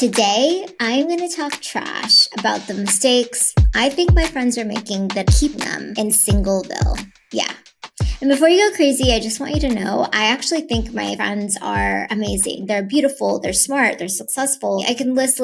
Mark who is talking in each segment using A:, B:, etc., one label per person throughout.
A: Today, I'm going to talk trash about the mistakes I think my friends are making that keep them in single-ville. Yeah. And before you go crazy, I just want you to know, I actually think my friends are amazing. They're beautiful, they're smart, they're successful. I can list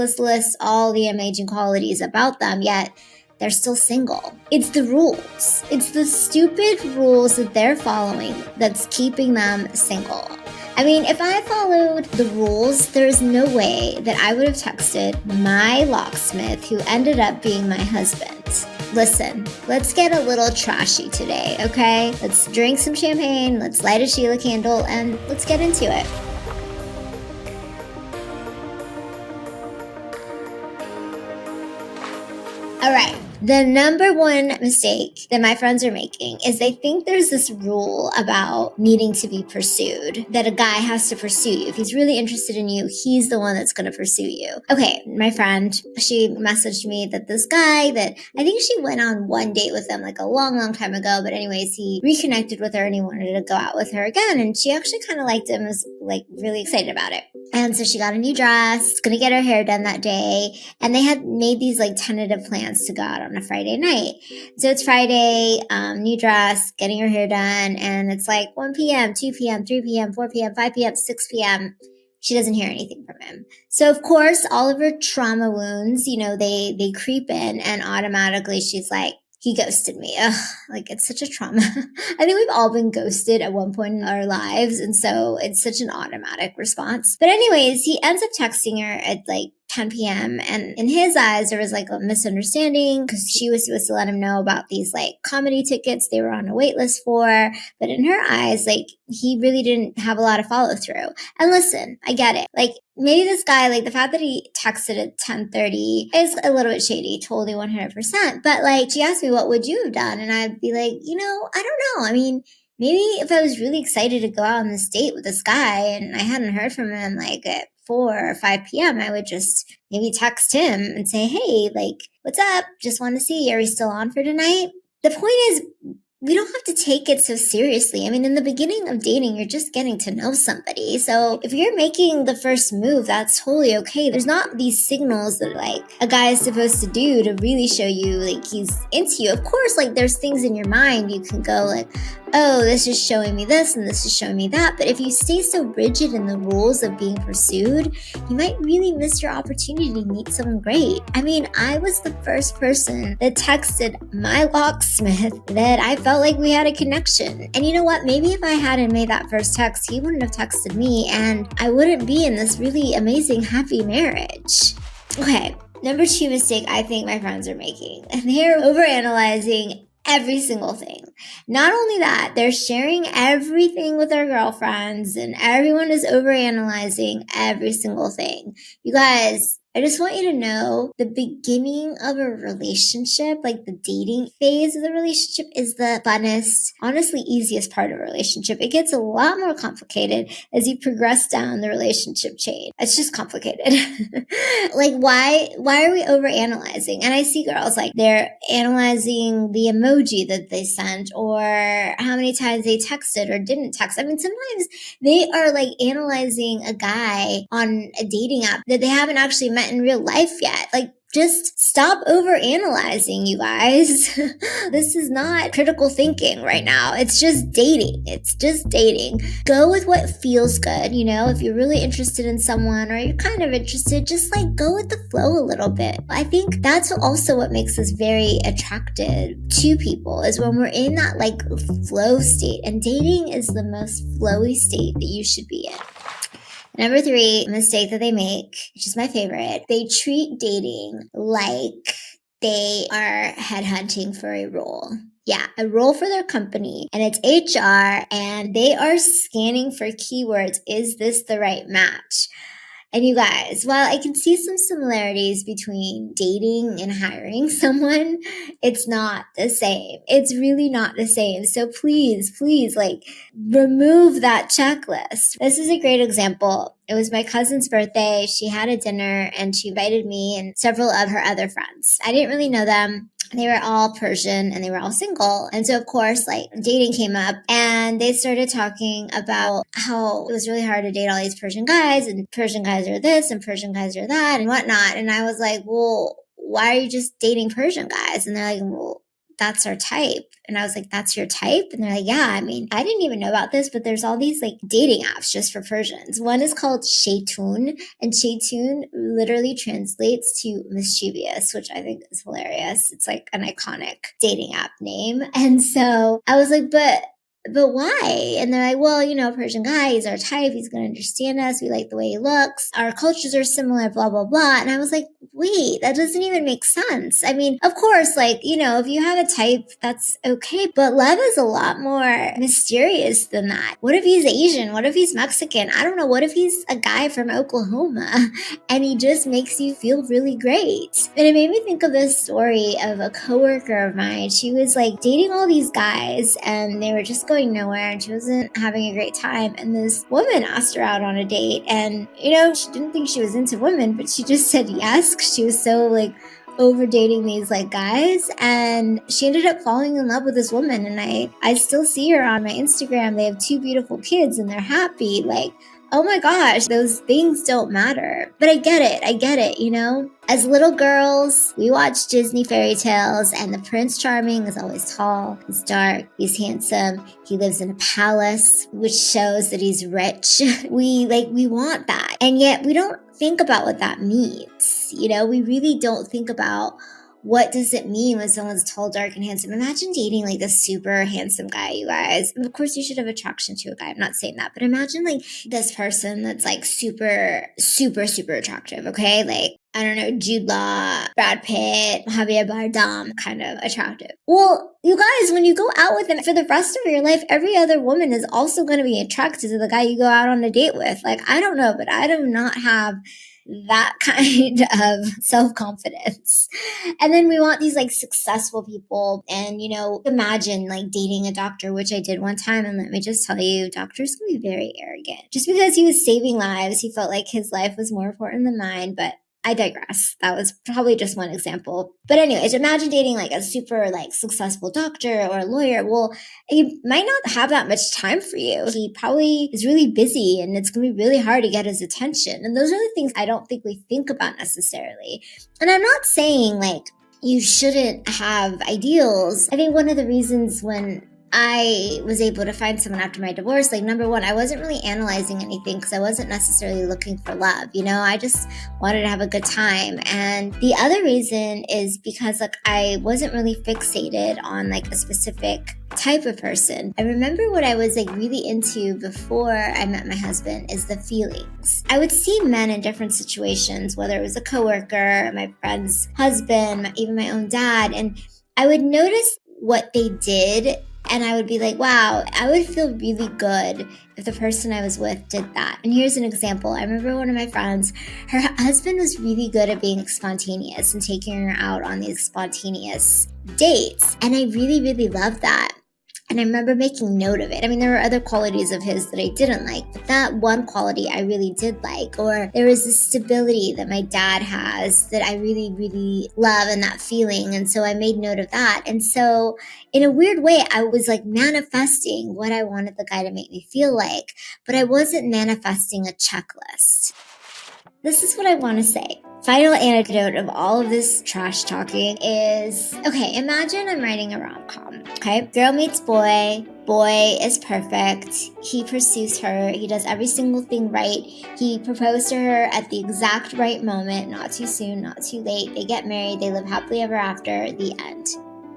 A: all the amazing qualities about them, yet they're still single. It's the rules. It's the stupid rules that they're following that's keeping them single. I mean, if I followed the rules, there's no way that I would have texted my locksmith who ended up being my husband. Listen, let's get a little trashy today, okay? Let's drink some champagne, let's light a Sheila candle, and let's get into it. All right. The number one mistake that my friends are making is they think there's this rule about needing to be pursued, that a guy has to pursue you. If he's really interested in you, he's the one that's going to pursue you. Okay, my friend, she messaged me that this guy that I think she went on one date with him like a long time ago. But anyways, he reconnected with her and he wanted to go out with her again. And she actually kind of liked him, was like really excited about it. And so she got a new dress, gonna get her hair done that day. And they had made these like tentative plans to go out on a Friday night. So it's Friday, new dress, getting her hair done. And it's like 1 p.m., 2 p.m., 3 p.m., 4 p.m., 5 p.m., 6 p.m. She doesn't hear anything from him. So of course, all of her trauma wounds, they creep in and automatically she's like, he ghosted me. Ugh, like it's such a trauma. I think we've all been ghosted at one point in our lives. And so it's such an automatic response. But anyways, he ends up texting her at like 10 p.m. And in his eyes, there was like a misunderstanding because she was supposed to let him know about these like comedy tickets they were on a wait list for. But in her eyes, like he really didn't have a lot of follow through. And listen, I get it. Like maybe this guy, like the fact that he texted at 10:30 is a little bit shady, totally 100%. But like she asked me, what would you have done? And I'd be like, I don't know. I mean, maybe if I was really excited to go out on this date with this guy and I hadn't heard from him like at 4 or 5 p.m., I would just maybe text him and say, hey, like, what's up? Just want to see, are we still on for tonight? The point is, we don't have to take it so seriously. I mean, in the beginning of dating, you're just getting to know somebody. So if you're making the first move, that's totally okay. There's not these signals that like a guy is supposed to do to really show you like he's into you. Of course, like there's things in your mind you can go like, oh, this is showing me this and this is showing me that. But if you stay so rigid in the rules of being pursued, you might really miss your opportunity to meet someone great. I mean, I was the first person that texted my locksmith that I felt like we had a connection. And you know what? Maybe if I hadn't made that first text, he wouldn't have texted me and I wouldn't be in this really amazing, happy marriage. Okay, number two mistake I think my friends are making. They're overanalyzing every single thing. Not only that, they're sharing everything with their girlfriends and everyone is overanalyzing every single thing. You guys, I just want you to know the beginning of a relationship, like the dating phase of the relationship, is the funnest, honestly easiest part of a relationship. It gets a lot more complicated as you progress down the relationship chain. It's just complicated. Like why are we overanalyzing? And I see girls like they're analyzing the emoji that they sent or how many times they texted or didn't text. I mean, sometimes they are like analyzing a guy on a dating app that they haven't actually met in real life yet. Like, just stop over analyzing, you guys. This is not critical thinking right now. It's just dating. Go with what feels good. If you're really interested in someone or you're kind of interested, just like go with the flow a little bit. I think that's also what makes us very attracted to people is when we're in that like flow state, and dating is the most flowy state that you should be in. Number three mistake that they make, which is my favorite, they treat dating like they are headhunting for a role. Yeah, a role for their company, and it's HR, and they are scanning for keywords. Is this the right match? And you guys, while I can see some similarities between dating and hiring someone, it's not the same. It's really not the same. So please, like remove that checklist. This is a great example. It was my cousin's birthday. She had a dinner and she invited me and several of her other friends. I didn't really know them. They were all Persian and they were all single. And so, of course, like dating came up and they started talking about how it was really hard to date all these Persian guys and Persian guys are this and Persian guys are that and whatnot. And I was like, well, why are you just dating Persian guys? And they're like, well, that's our type. And I was like, that's your type? And they're like, yeah, I mean, I didn't even know about this, but there's all these like dating apps just for Persians. One is called Shaytun, and Shaytun literally translates to mischievous, which I think is hilarious. It's like an iconic dating app name. And so I was like, but why? And they're like, well, you know, Persian guy, he's our type. He's going to understand us. We like the way he looks. Our cultures are similar, blah, blah, blah. And I was like, wait, that doesn't even make sense. I mean, of course, like, you know, if you have a type, that's okay. But love is a lot more mysterious than that. What if he's Asian? What if he's Mexican? I don't know. What if he's a guy from Oklahoma and he just makes you feel really great? And it made me think of this story of a coworker of mine. She was like dating all these guys and they were just going nowhere and she wasn't having a great time. And this woman asked her out on a date and, you know, she didn't think she was into women, but she just said yes because she was so like over dating these like guys, and she ended up falling in love with this woman. And I still see her on my Instagram. They have 2 beautiful kids and they're happy. Like, oh my gosh, those things don't matter. But I get it, you know? As little girls, we watch Disney fairy tales and the Prince Charming is always tall, he's dark, he's handsome, he lives in a palace, which shows that he's rich. We want that. And yet we don't think about what that means. You know, we really don't think about what does it mean when someone's tall, dark, and handsome? Imagine dating like this super handsome guy, you guys. Of course, you should have attraction to a guy. I'm not saying that, but imagine like this person that's like super, super, super attractive, okay? Like, I don't know, Jude Law, Brad Pitt, Javier Bardem, kind of attractive. Well, you guys, when you go out with them for the rest of your life, every other woman is also going to be attracted to the guy you go out on a date with. Like, I don't know, but I do not have that kind of self-confidence. And then we want these like successful people. And, you know, imagine like dating a doctor, which I did one time. And let me just tell you, doctors can be very arrogant. Just because he was saving lives, he felt like his life was more important than mine. But I digress. That was probably just one example. But anyways, imagine dating like a super like successful doctor or a lawyer. Well, he might not have that much time for you. He probably is really busy and it's going to be really hard to get his attention. And those are the things I don't think we think about necessarily. And I'm not saying like you shouldn't have ideals. I think one of the reasons when I was able to find someone after my divorce, like number one, I wasn't really analyzing anything because I wasn't necessarily looking for love, you know, I just wanted to have a good time. And the other reason is because like I wasn't really fixated on like a specific type of person. I remember what I was like really into before I met my husband is the feelings. I would see men in different situations, whether it was a coworker, my friend's husband, even my own dad, and I would notice what they did. And I would be like, wow, I would feel really good if the person I was with did that. And here's an example. I remember one of my friends, her husband was really good at being spontaneous and taking her out on these spontaneous dates. And I really, really loved that. And I remember making note of it. I mean, there were other qualities of his that I didn't like, but that one quality I really did like. Or there was this stability that my dad has that I really, really love, and that feeling. And so I made note of that. And so in a weird way, I was like manifesting what I wanted the guy to make me feel like, but I wasn't manifesting a checklist. This is what I want to say. Final anecdote of all of this trash talking is, okay, imagine I'm writing a rom-com, okay? Girl meets boy, boy is perfect, he pursues her, he does every single thing right, he proposed to her at the exact right moment, not too soon, not too late, they get married, they live happily ever after, the end.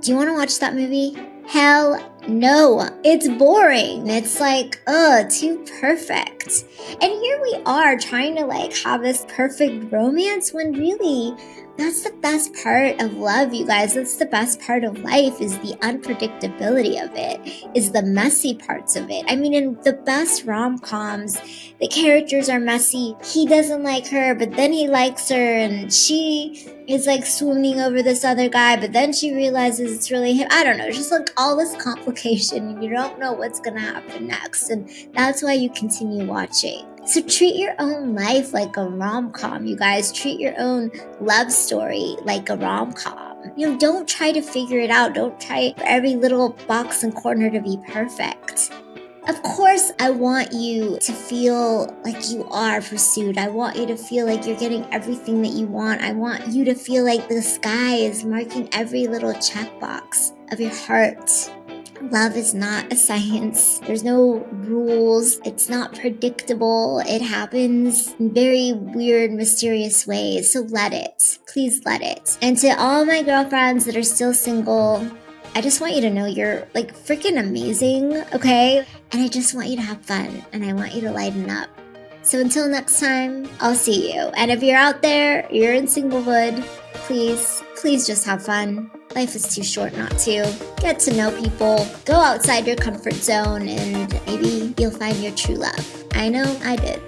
A: Do you want to watch that movie? Hell no. It's boring. It's like, too perfect. And here we are trying to like have this perfect romance when really that's the best part of love, you guys. That's the best part of life, is the unpredictability of it, is the messy parts of it. I mean, in the best rom-coms, the characters are messy. He doesn't like her, but then he likes her, and she is like swooning over this other guy, but then she realizes it's really him. I don't know, just like all this complication, and you don't know what's gonna happen next, and that's why you continue watching. So treat your own life like a rom-com, you guys. Treat your own love story like a rom-com. Don't try to figure it out. Don't try for every little box and corner to be perfect. Of course, I want you to feel like you are pursued. I want you to feel like you're getting everything that you want. I want you to feel like the sky is marking every little checkbox of your heart. Love is not a science. There's no rules. It's not predictable. It happens in very weird, mysterious ways. So let it. Please let it. And to all my girlfriends that are still single, I just want you to know you're like freaking amazing, okay? And I just want you to have fun and I want you to lighten up. So until next time, I'll see you. And if you're out there, you're in singlehood, please just have fun. Life is too short not to. Get to know people, go outside your comfort zone, and maybe you'll find your true love. I know I did.